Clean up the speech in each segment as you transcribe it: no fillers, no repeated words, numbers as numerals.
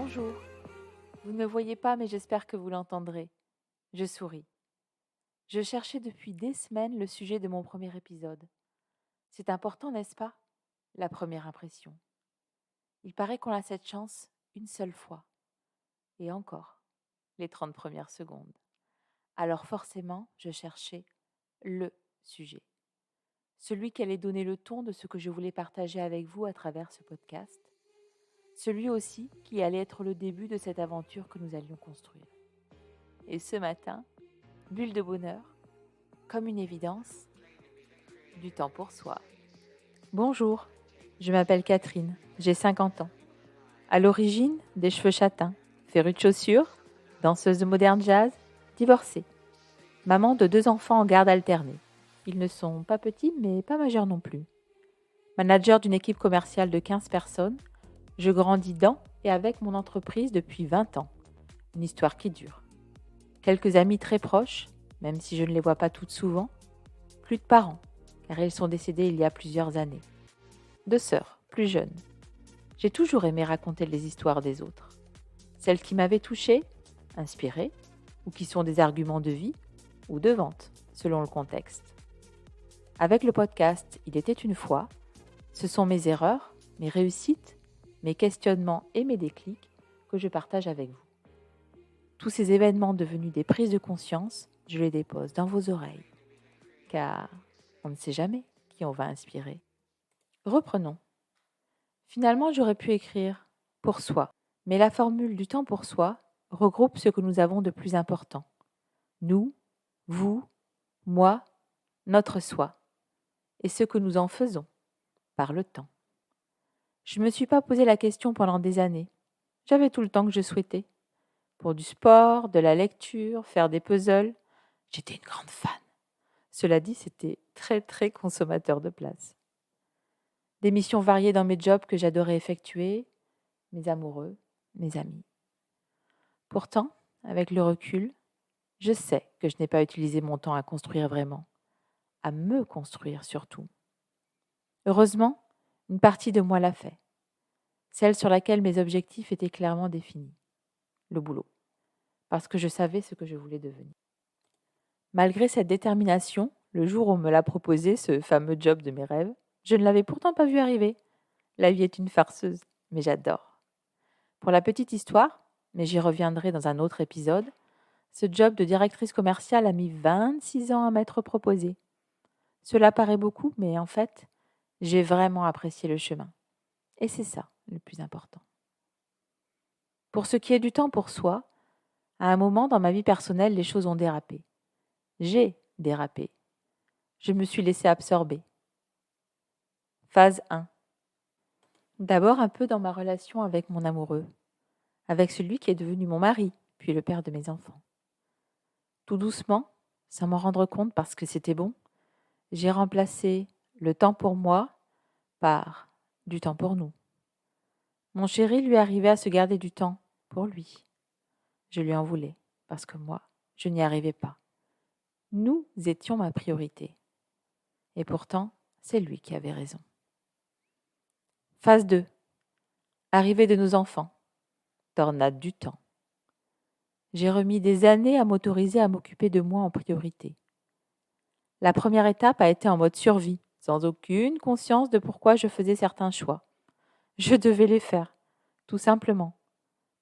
Bonjour. Vous ne me voyez pas, mais j'espère que vous l'entendrez. Je souris. Je cherchais depuis des semaines le sujet de mon premier épisode. C'est important, n'est-ce pas? La première impression. Il paraît qu'on a cette chance une seule fois. Et encore, les 30 premières secondes. Alors forcément, je cherchais le sujet. Celui qui allait donner le ton de ce que je voulais partager avec vous à travers ce podcast. Celui aussi qui allait être le début de cette aventure que nous allions construire. Et ce matin, bulle de bonheur, comme une évidence, du temps pour soi. Bonjour, je m'appelle Catherine, j'ai 50 ans. À l'origine, des cheveux châtains, férue de chaussures, danseuse de moderne jazz, divorcée. Maman de 2 enfants en garde alternée. Ils ne sont pas petits, mais pas majeurs non plus. Manager d'une équipe commerciale de 15 personnes, je grandis dans et avec mon entreprise depuis 20 ans. Une histoire qui dure. Quelques amis très proches, même si je ne les vois pas toutes souvent. Plus de parents, car ils sont décédés il y a plusieurs années. 2 sœurs, plus jeunes. J'ai toujours aimé raconter les histoires des autres. Celles qui m'avaient touchée, inspirée, ou qui sont des arguments de vie ou de vente, selon le contexte. Avec le podcast Il était une fois, ce sont mes erreurs, mes réussites, mes questionnements et mes déclics que je partage avec vous. Tous ces événements devenus des prises de conscience, je les dépose dans vos oreilles. Car on ne sait jamais qui on va inspirer. Reprenons. Finalement, j'aurais pu écrire « pour soi », mais la formule du temps pour soi regroupe ce que nous avons de plus important. Nous, vous, moi, notre soi, et ce que nous en faisons par le temps. Je ne me suis pas posé la question pendant des années. J'avais tout le temps que je souhaitais. Pour du sport, de la lecture, faire des puzzles, j'étais une grande fan. Cela dit, c'était très consommateur de place. Des missions variées dans mes jobs que j'adorais effectuer, mes amoureux, mes amis. Pourtant, avec le recul, je sais que je n'ai pas utilisé mon temps à construire vraiment, à me construire surtout. Heureusement, une partie de moi l'a fait, celle sur laquelle mes objectifs étaient clairement définis, le boulot, parce que je savais ce que je voulais devenir. Malgré cette détermination, le jour où on me l'a proposé, ce fameux job de mes rêves, je ne l'avais pourtant pas vu arriver. La vie est une farceuse, mais j'adore. Pour la petite histoire, mais j'y reviendrai dans un autre épisode, ce job de directrice commerciale a mis 26 ans à m'être proposé. Cela paraît beaucoup, mais en fait, j'ai vraiment apprécié le chemin. Et c'est ça le plus important. Pour ce qui est du temps pour soi, à un moment dans ma vie personnelle, les choses ont dérapé. J'ai dérapé. Je me suis laissée absorber. Phase 1. D'abord un peu dans ma relation avec mon amoureux, avec celui qui est devenu mon mari, puis le père de mes enfants. Tout doucement, sans m'en rendre compte parce que c'était bon, j'ai remplacé le temps pour moi par du temps pour nous. Mon chéri lui arrivait à se garder du temps pour lui. Je lui en voulais parce que moi, je n'y arrivais pas. Nous étions ma priorité. Et pourtant, c'est lui qui avait raison. Phase 2. Arrivée de nos enfants. Tornade du temps. J'ai remis des années à m'autoriser à m'occuper de moi en priorité. La première étape a été en mode survie, sans aucune conscience de pourquoi je faisais certains choix. Je devais les faire, tout simplement.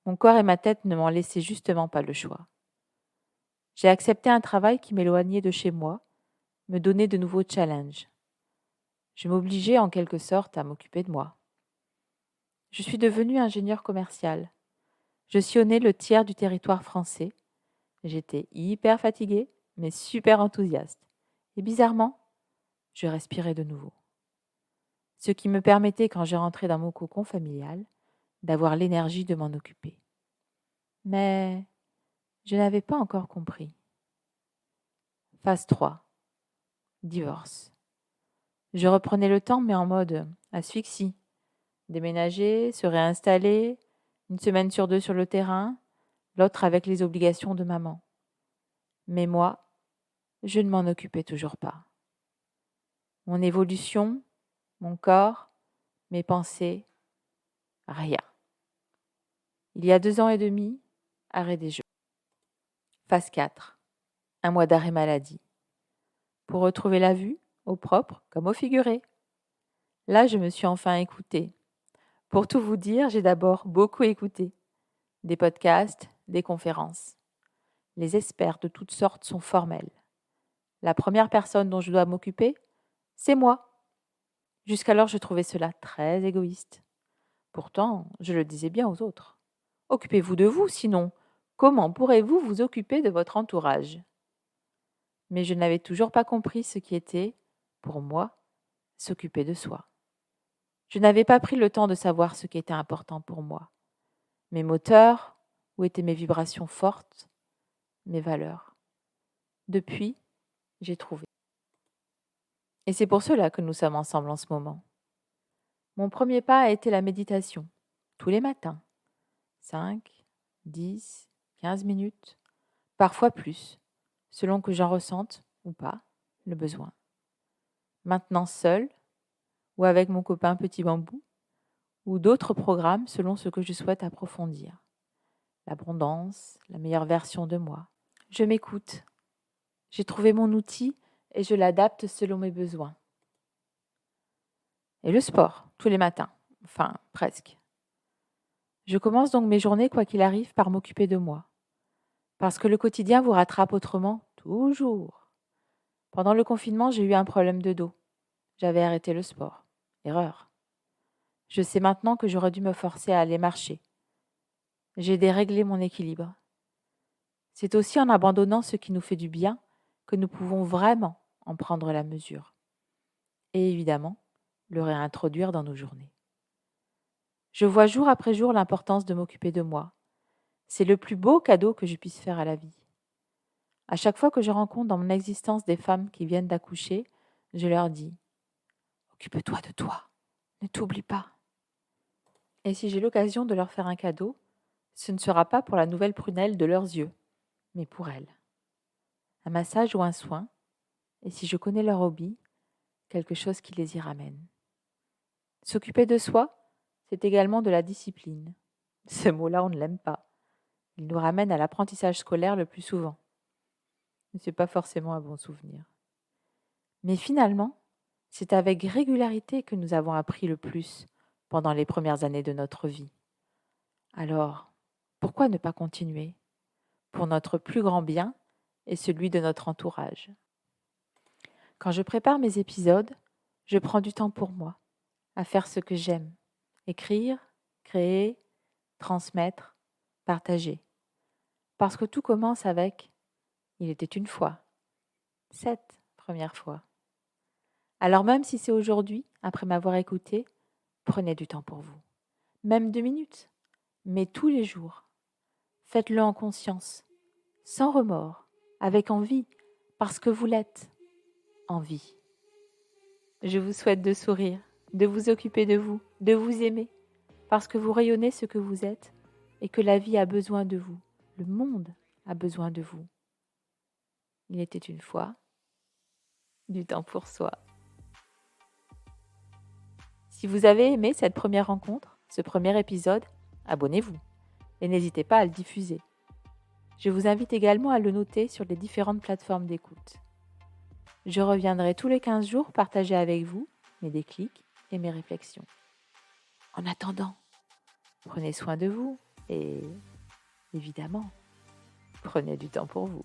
Mon corps et ma tête ne m'en laissaient justement pas le choix. J'ai accepté un travail qui m'éloignait de chez moi, me donnait de nouveaux challenges. Je m'obligeais en quelque sorte à m'occuper de moi. Je suis devenue ingénieure commerciale. Je sillonnais le tiers du territoire français. J'étais hyper fatiguée, mais super enthousiaste. Et bizarrement, je respirais de nouveau. Ce qui me permettait, quand je rentrais dans mon cocon familial, d'avoir l'énergie de m'en occuper. Mais je n'avais pas encore compris. Phase 3. Divorce. Je reprenais le temps, mais en mode asphyxie. Déménager, se réinstaller, une semaine sur 2 sur le terrain, l'autre avec les obligations de maman. Mais moi, je ne m'en occupais toujours pas. Mon évolution, mon corps, mes pensées, rien. Il y a 2 ans et demi, arrêt des jeux. Phase 4. Un mois d'arrêt maladie. Pour retrouver la vue, au propre comme au figuré. Là, je me suis enfin écoutée. Pour tout vous dire, j'ai d'abord beaucoup écouté. Des podcasts, des conférences. Les experts de toutes sortes sont formels. La première personne dont je dois m'occuper, c'est moi. Jusqu'alors, je trouvais cela très égoïste. Pourtant, je le disais bien aux autres. Occupez-vous de vous, sinon, comment pourrez-vous vous occuper de votre entourage? Mais je n'avais toujours pas compris ce qui était, pour moi, s'occuper de soi. Je n'avais pas pris le temps de savoir ce qui était important pour moi. Mes moteurs, où étaient mes vibrations fortes, mes valeurs. Depuis, j'ai trouvé. Et c'est pour cela que nous sommes ensemble en ce moment. Mon premier pas a été la méditation, tous les matins. 5, 10, 15 minutes, parfois plus, selon que j'en ressente, ou pas, le besoin. Maintenant seul, ou avec mon copain Petit Bambou, ou d'autres programmes selon ce que je souhaite approfondir. L'abondance, la meilleure version de moi. Je m'écoute. J'ai trouvé mon outil et je l'adapte selon mes besoins. Et le sport, tous les matins. Enfin, presque. Je commence donc mes journées, quoi qu'il arrive, par m'occuper de moi. Parce que le quotidien vous rattrape autrement, toujours. Pendant le confinement, j'ai eu un problème de dos. J'avais arrêté le sport. Erreur. Je sais maintenant que j'aurais dû me forcer à aller marcher. J'ai déréglé mon équilibre. C'est aussi en abandonnant ce qui nous fait du bien que nous pouvons vraiment en prendre la mesure. Et évidemment, le réintroduire dans nos journées. Je vois jour après jour l'importance de m'occuper de moi. C'est le plus beau cadeau que je puisse faire à la vie. À chaque fois que je rencontre dans mon existence des femmes qui viennent d'accoucher, je leur dis « Occupe-toi de toi, ne t'oublie pas ». Et si j'ai l'occasion de leur faire un cadeau, ce ne sera pas pour la nouvelle prunelle de leurs yeux, mais pour elles. Un massage ou un soin, et si je connais leur hobby, quelque chose qui les y ramène. S'occuper de soi, c'est également de la discipline. Ce mot-là, on ne l'aime pas. Il nous ramène à l'apprentissage scolaire le plus souvent. Mais ce n'est pas forcément un bon souvenir. Mais finalement, c'est avec régularité que nous avons appris le plus pendant les premières années de notre vie. Alors, pourquoi ne pas continuer pour notre plus grand bien et celui de notre entourage? Quand je prépare mes épisodes, je prends du temps pour moi, à faire ce que j'aime. Écrire, créer, transmettre, partager. Parce que tout commence avec « il était une fois », cette première fois. Alors même si c'est aujourd'hui, après m'avoir écouté, prenez du temps pour vous. Même 2 minutes, mais tous les jours. Faites-le en conscience, sans remords, avec envie, parce que vous l'êtes. Envie. Je vous souhaite de sourire, de vous occuper de vous, de vous aimer, parce que vous rayonnez ce que vous êtes et que la vie a besoin de vous. Le monde a besoin de vous. Il était une fois du temps pour soi. Si vous avez aimé cette première rencontre, ce premier épisode, abonnez-vous et n'hésitez pas à le diffuser. Je vous invite également à le noter sur les différentes plateformes d'écoute. Je reviendrai tous les 15 jours partager avec vous mes déclics et mes réflexions. En attendant, prenez soin de vous et, évidemment, prenez du temps pour vous.